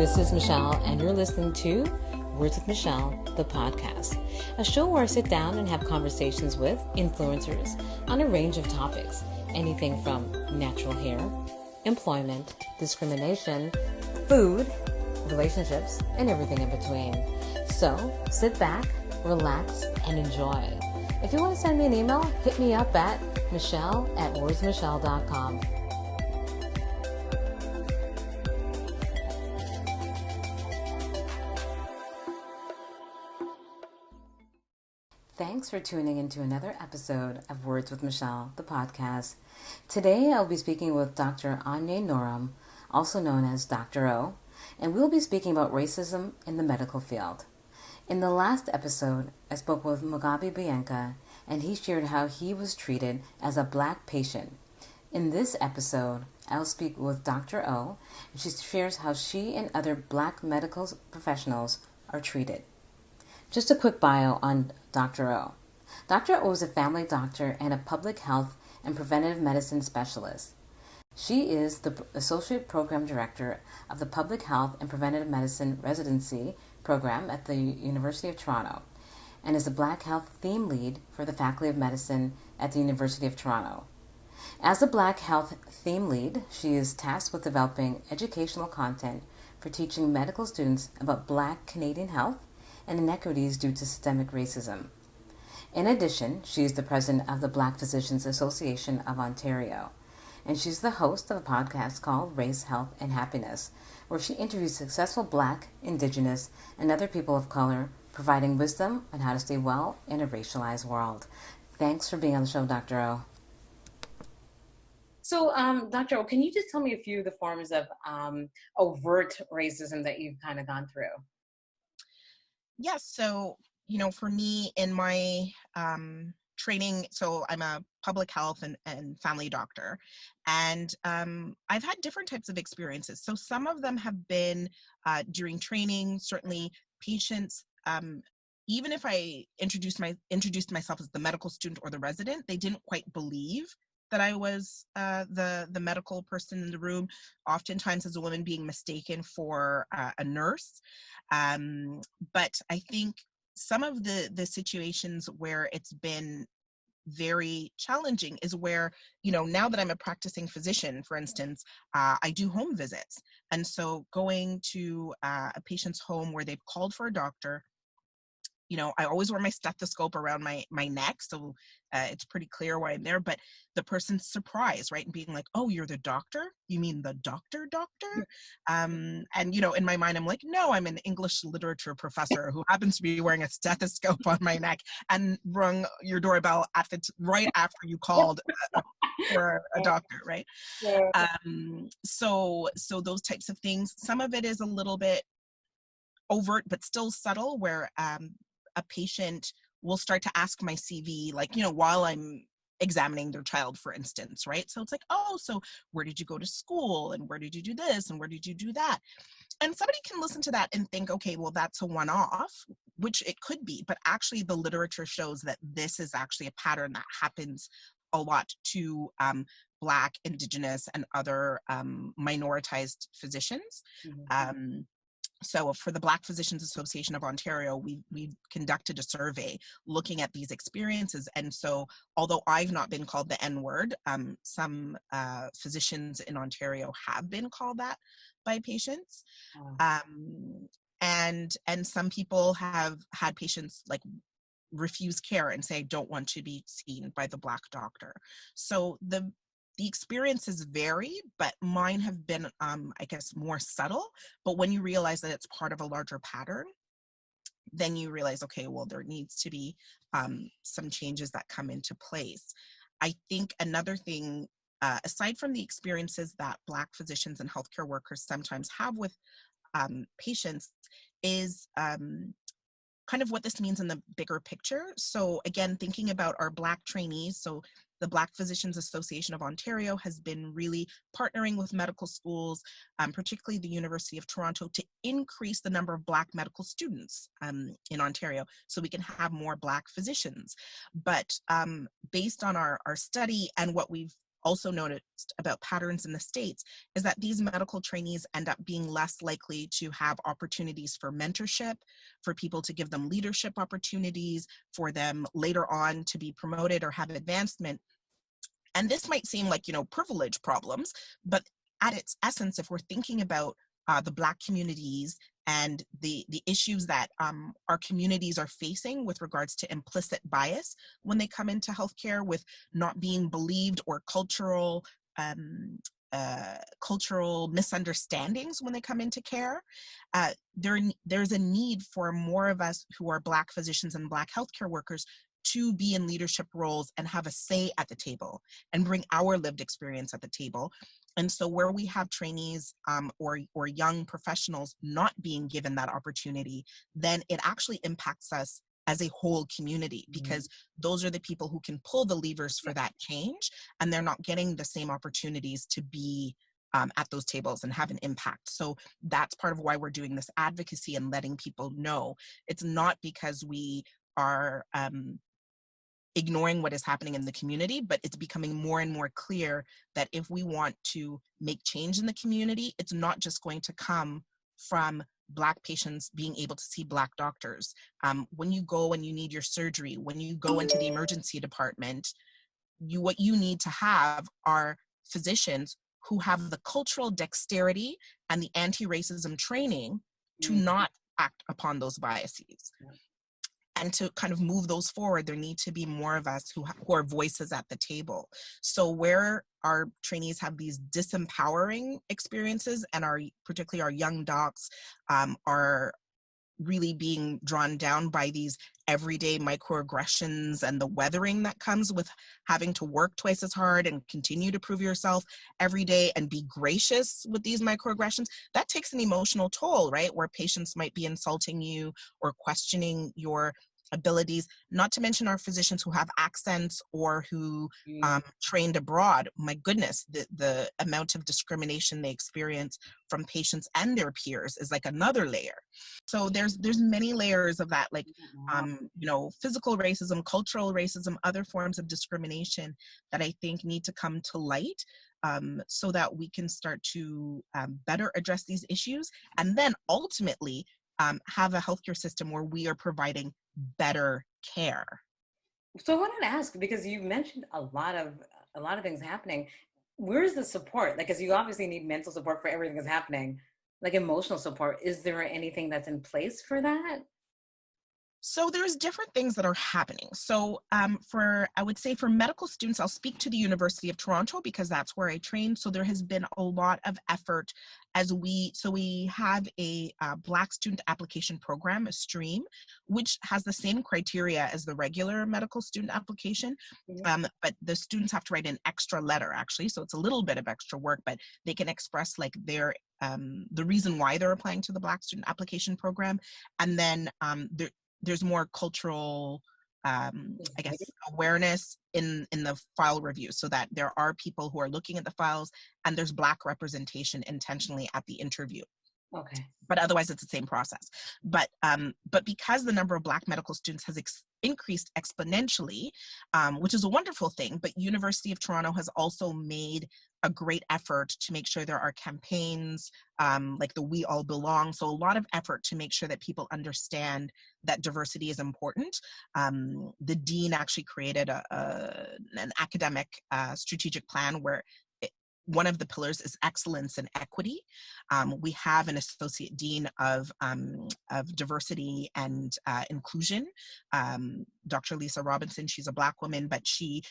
This is Michelle, and you're listening to Words with Michelle, the podcast, a show where I sit down and have conversations with influencers on a range of topics, anything from natural hair, employment, discrimination, food, relationships, and everything in between. So sit back, relax, and enjoy. If you want to send me an email, hit me up at michelle@wordsmichelle.com. Thanks for tuning into another episode of Words with Michelle, the podcast. Today I'll be speaking with Dr. Anya Norum, also known as Dr. O, and we'll be speaking about racism in the medical field. In the last episode, I spoke with Mugabe Bianca, and he shared how he was treated as a black patient. In this episode, I'll speak with Dr. O, and she shares how she and other black medical professionals are treated. Just a quick bio on Dr. O. Dr. O is a family doctor and a public health and preventive medicine specialist. She is the Associate Program Director of the Public Health and Preventive Medicine Residency Program at the University of Toronto and is the Black Health Theme Lead for the Faculty of Medicine at the University of Toronto. As the Black Health Theme Lead, she is tasked with developing educational content for teaching medical students about Black Canadian health and inequities due to systemic racism. In addition, she is the president of the Black Physicians Association of Ontario, and she's the host of a podcast called Race, Health, and Happiness, where she interviews successful Black, Indigenous, and other people of color, providing wisdom on how to stay well in a racialized world. Thanks for being on the show, Dr. O. So, Dr. O, can you just tell me a few of the forms of overt racism that you've kind of gone through? Yes. So, for me in my training, so I'm a public health and family doctor, and I've had different types of experiences. So some of them have been during training, certainly patients, even if I introduced myself as the medical student or the resident, they didn't quite believe that I was the medical person in the room, oftentimes as a woman being mistaken for a nurse. But I think some of the situations where it's been very challenging is where, now that I'm a practicing physician, for instance, I do home visits. And so going to a patient's home where they've called for a doctor, I always wear my stethoscope around my neck, so it's pretty clear why I'm there, but the person's surprised, right? And being like, oh, you're the doctor? You mean the doctor? And, in my mind, I'm like, no, I'm an English literature professor who happens to be wearing a stethoscope on my neck and rung your doorbell right after you called for a doctor, right? Yeah. So those types of things. Some of it is a little bit overt, but still subtle, where a patient will start to ask my CV, while I'm examining their child, for instance, right? So it's like, oh, so where did you go to school? And where did you do this? And where did you do that? And somebody can listen to that and think, okay, well, that's a one-off, which it could be. But actually, the literature shows that this is actually a pattern that happens a lot to Black, Indigenous, and other minoritized physicians. Mm-hmm. So for the Black Physicians Association of Ontario, we conducted a survey looking at these experiences. And so although I've not been called the N-word, some physicians in Ontario have been called that by patients. And some people have had patients refuse care and say, I don't want to be seen by the Black doctor. So the experiences vary, but mine have been, I guess, more subtle. But when you realize that it's part of a larger pattern, then you realize, okay, well, there needs to be some changes that come into place. I think another thing, aside from the experiences that Black physicians and healthcare workers sometimes have with patients, is kind of what this means in the bigger picture. So again, thinking about our Black trainees, so the Black Physicians Association of Ontario has been really partnering with medical schools, particularly the University of Toronto, to increase the number of Black medical students in Ontario so we can have more Black physicians. But based on our study and what we've also noticed about patterns in the States is that these medical trainees end up being less likely to have opportunities for mentorship, for people to give them leadership opportunities, for them later on to be promoted or have advancement. And this might seem like, privilege problems, but at its essence, if we're thinking about the Black communities and the issues that our communities are facing with regards to implicit bias when they come into healthcare, with not being believed, or um, cultural misunderstandings when they come into care, there's a need for more of us who are Black physicians and Black healthcare workers to be in leadership roles and have a say at the table and bring our lived experience at the table. And so where we have trainees or young professionals not being given that opportunity, then it actually impacts us as a whole community, because those are the people who can pull the levers for that change, and they're not getting the same opportunities to be at those tables and have an impact. So that's part of why we're doing this advocacy and letting people know. It's not because we are ignoring what is happening in the community, but it's becoming more and more clear that if we want to make change in the community, it's not just going to come from Black patients being able to see Black doctors. When you go and you need your surgery, when you go into the emergency department, what you need to have are physicians who have the cultural dexterity and the anti-racism training to not act upon those biases. And to kind of move those forward, there need to be more of us who are voices at the table. So where our trainees have these disempowering experiences, and particularly our young docs are really being drawn down by these everyday microaggressions and the weathering that comes with having to work twice as hard and continue to prove yourself every day and be gracious with these microaggressions, that takes an emotional toll, right? Where patients might be insulting you or questioning your abilities, not to mention our physicians who have accents or who trained abroad. My goodness, the amount of discrimination they experience from patients and their peers is like another layer. So there's many layers of that, like physical racism, cultural racism, other forms of discrimination that I think need to come to light, so that we can start to better address these issues, and then ultimately have a healthcare system where we are providing better care. So I wanted to ask, because you mentioned a lot of things happening. Where's the support? Like, because you obviously need mental support for everything that's happening, like emotional support. Is there anything that's in place for that? So there's different things that are happening. So I would say for medical students, I'll speak to the University of Toronto because that's where I trained. So there has been a lot of effort we have a Black student application program, a stream, which has the same criteria as the regular medical student application. But the students have to write an extra letter, actually. So it's a little bit of extra work, but they can express like the reason why they're applying to the Black student application program. And then there's more cultural, awareness in the file review, so that there are people who are looking at the files and there's Black representation intentionally at the interview. Okay. But otherwise it's the same process. But because the number of Black medical students has increased exponentially, which is a wonderful thing, but University of Toronto has also made a great effort to make sure there are campaigns like the We All Belong. So a lot of effort to make sure that people understand that diversity is important. The dean actually created an academic strategic plan where one of the pillars is excellence and equity. We have an associate dean of diversity and inclusion, Dr. Lisa Robinson. She's a Black woman, but she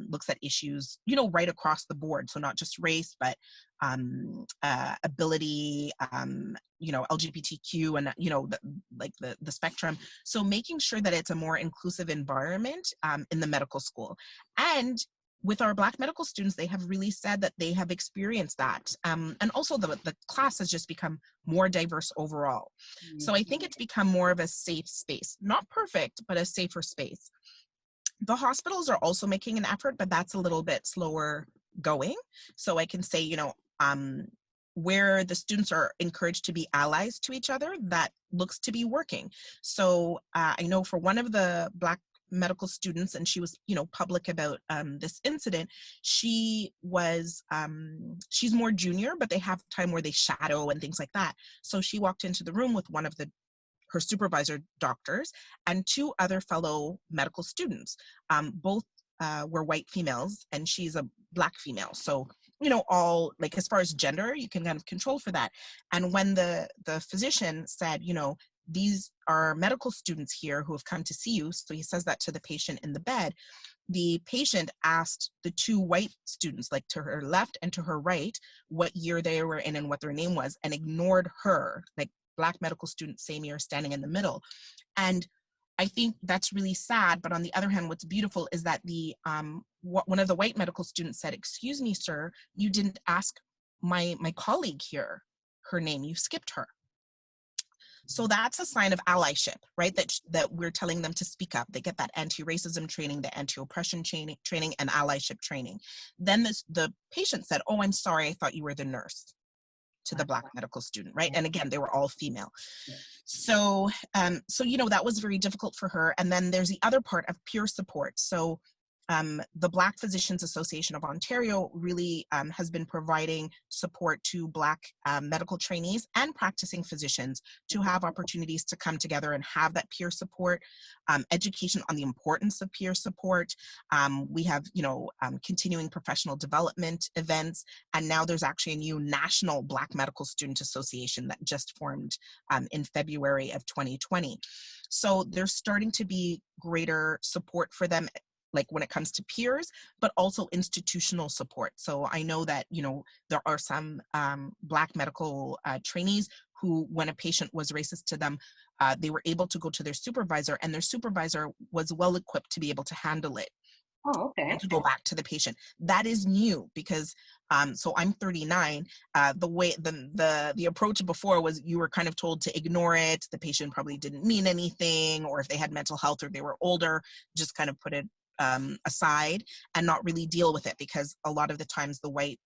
looks at issues, right across the board. So not just race, but ability, LGBTQ, and the spectrum. So making sure that it's a more inclusive environment in the medical school. And with our Black medical students, they have really said that they have experienced that. And also the class has just become more diverse overall. So I think it's become more of a safe space, not perfect, but a safer space. The hospitals are also making an effort, but that's a little bit slower going. So I can say, where the students are encouraged to be allies to each other, that looks to be working. So I know for one of the Black medical students, and she was, public about this incident. She was, she's more junior, but they have time where they shadow and things like that. So she walked into the room with one of her supervisor doctors and two other fellow medical students. Both were white females, and she's a Black female. So, all, like, as far as gender, you can kind of control for that. And when the physician said, these are medical students here who have come to see you, so he says that to the patient in the bed, the patient asked the two white students, like to her left and to her right, what year they were in and what their name was, and ignored her, like Black medical student, same year, standing in the middle. And I think that's really sad. But on the other hand, what's beautiful is that one of the white medical students said, "Excuse me, sir, you didn't ask my colleague here her name. You skipped her." So that's a sign of allyship, right? That we're telling them to speak up. They get that anti-racism training, the anti-oppression training, and allyship training. Then the patient said, "Oh, I'm sorry, I thought you were the nurse," to the Black medical student, right? And again, they were all female. So, that was very difficult for her. And then there's the other part of peer support. So the Black Physicians Association of Ontario really has been providing support to Black medical trainees and practicing physicians to have opportunities to come together and have that peer support, education on the importance of peer support. We have, continuing professional development events, and now there's actually a new national Black Medical Student Association that just formed in February of 2020. So there's starting to be greater support for them, like when it comes to peers, but also institutional support. So I know that, there are some Black medical trainees who, when a patient was racist to them, they were able to go to their supervisor, and their supervisor was well equipped to be able to handle it. Oh, okay. And to go back to the patient. That is new because, so I'm 39. The way the approach before was you were kind of told to ignore it. The patient probably didn't mean anything, or if they had mental health or they were older, just kind of put it aside and not really deal with it, because a lot of the times the white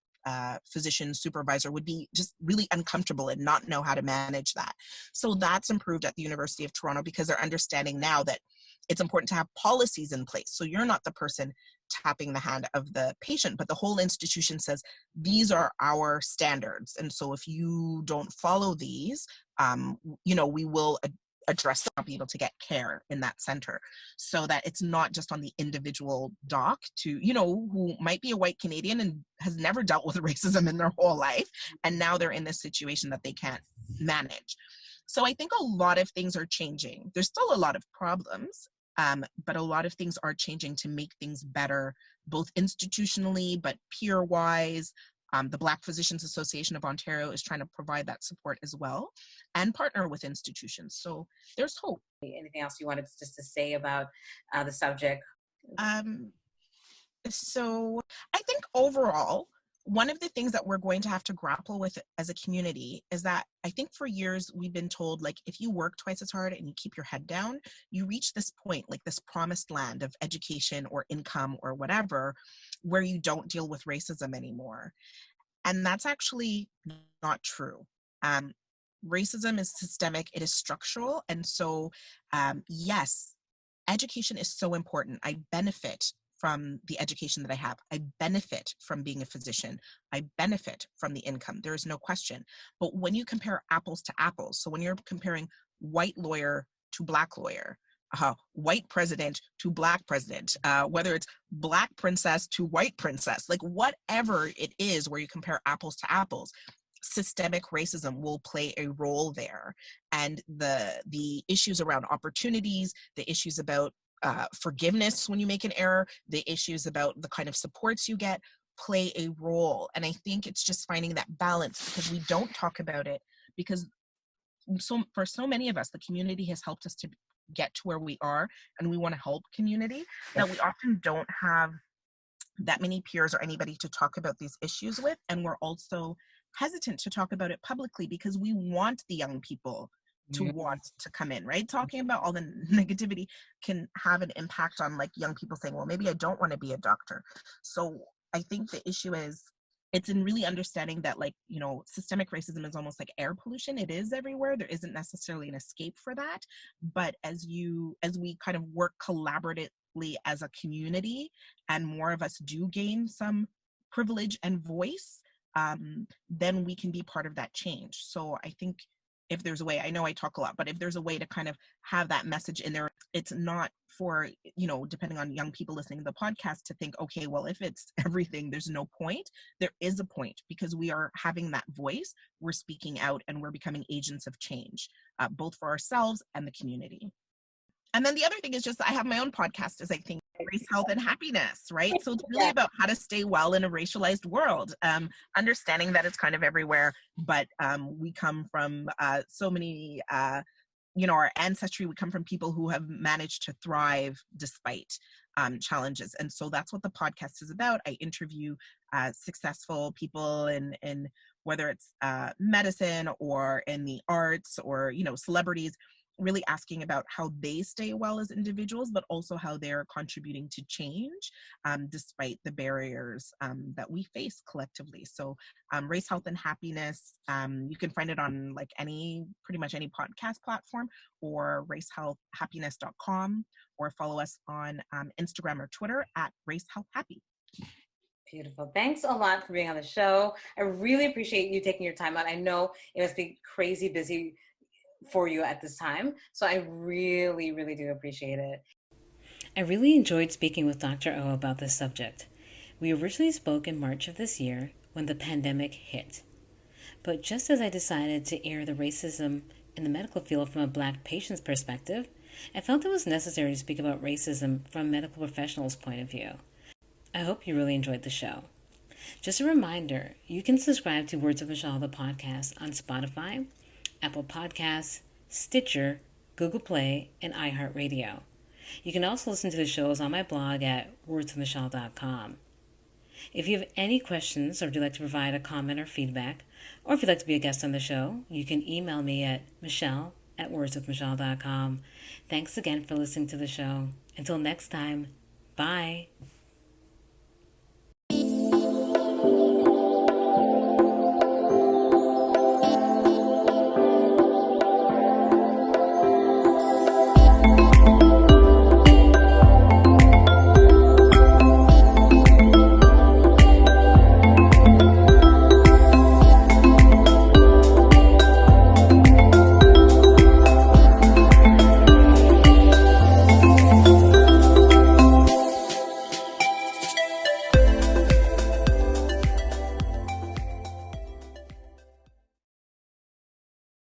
physician supervisor would be just really uncomfortable and not know how to manage that. So that's improved at the University of Toronto, because they're understanding now that it's important to have policies in place. So you're not the person tapping the hand of the patient, but the whole institution says, these are our standards. And so if you don't follow these, we will address them, not be able to get care in that center, so that it's not just on the individual doc to, who might be a white Canadian and has never dealt with racism in their whole life. And now they're in this situation that they can't manage. So I think a lot of things are changing. There's still a lot of problems, but a lot of things are changing to make things better, both institutionally, but peer-wise. The Black Physicians Association of Ontario is trying to provide that support as well and partner with institutions. So there's hope. Anything else you wanted just to say about the subject? So I think overall, one of the things that we're going to have to grapple with as a community is that I think for years we've been told, like, if you work twice as hard and you keep your head down, you reach this point, like this promised land of education or income or whatever, where you don't deal with racism anymore. And that's actually not true. Racism is systemic, it is structural. And so, yes, education is so important. I benefit from the education that I have. I benefit from being a physician. I benefit from the income. There is no question. But when you compare apples to apples, so when you're comparing white lawyer to Black lawyer, white president to Black president, whether it's Black princess to white princess, like whatever it is where you compare apples to apples, systemic racism will play a role there. And the issues around opportunities, the issues about forgiveness when you make an error, the issues about the kind of supports you get play a role. And I think it's just finding that balance, because we don't talk about it, because for so many of us, the community has helped us to get to where we are, and we want to help community, that we often don't have that many peers or anybody to talk about these issues with. And we're also hesitant to talk about it publicly because we want the young people to want to come in, right? Talking about all the negativity can have an impact on, like, young people saying, well, maybe I don't want to be a doctor. So I think the issue is it's in really understanding that, like, systemic racism is almost like air pollution. It is everywhere. There isn't necessarily an escape for that. But as we kind of work collaboratively as a community, and more of us do gain some privilege and voice, then we can be part of that change. So I think if there's a way, I know I talk a lot, but if there's a way to kind of have that message in there, it's not for, depending on young people listening to the podcast, to think, okay, well, if it's everything, there's no point. There is a point, because we are having that voice, we're speaking out, and we're becoming agents of change, both for ourselves and the community. And then the other thing is just, I have my own podcast, as I think, Race, Health, and Happiness, right? So it's really about how to stay well in a racialized world, understanding that it's kind of everywhere, but we come from so many, our ancestry, we come from people who have managed to thrive despite challenges. And so that's what the podcast is about. I interview successful people in whether it's medicine or in the arts, or, celebrities, really asking about how they stay well as individuals, but also how they're contributing to change despite the barriers that we face collectively. So Race, Health, and Happiness, you can find it on like pretty much any podcast platform, or racehealthhappiness.com, or follow us on Instagram or Twitter at Race, Health, Happy. Beautiful. Thanks a lot for being on the show. I really appreciate you taking your time out. I know it must be crazy busy for you at this time, so I really, really do appreciate it. I really enjoyed speaking with Dr. O about this subject. We originally spoke in March of this year when the pandemic hit. But just as I decided to air the racism in the medical field from a Black patient's perspective, I felt it was necessary to speak about racism from a medical professional's point of view. I hope you really enjoyed the show. Just a reminder, you can subscribe to Words of Michelle, the podcast, on Spotify, Apple Podcasts, Stitcher, Google Play, and iHeartRadio. You can also listen to the shows on my blog at wordswithmichelle.com. If you have any questions, or would you like to provide a comment or feedback, or if you'd like to be a guest on the show, you can email me at michelle@wordswithmichelle.com. Thanks again for listening to the show. Until next time, bye.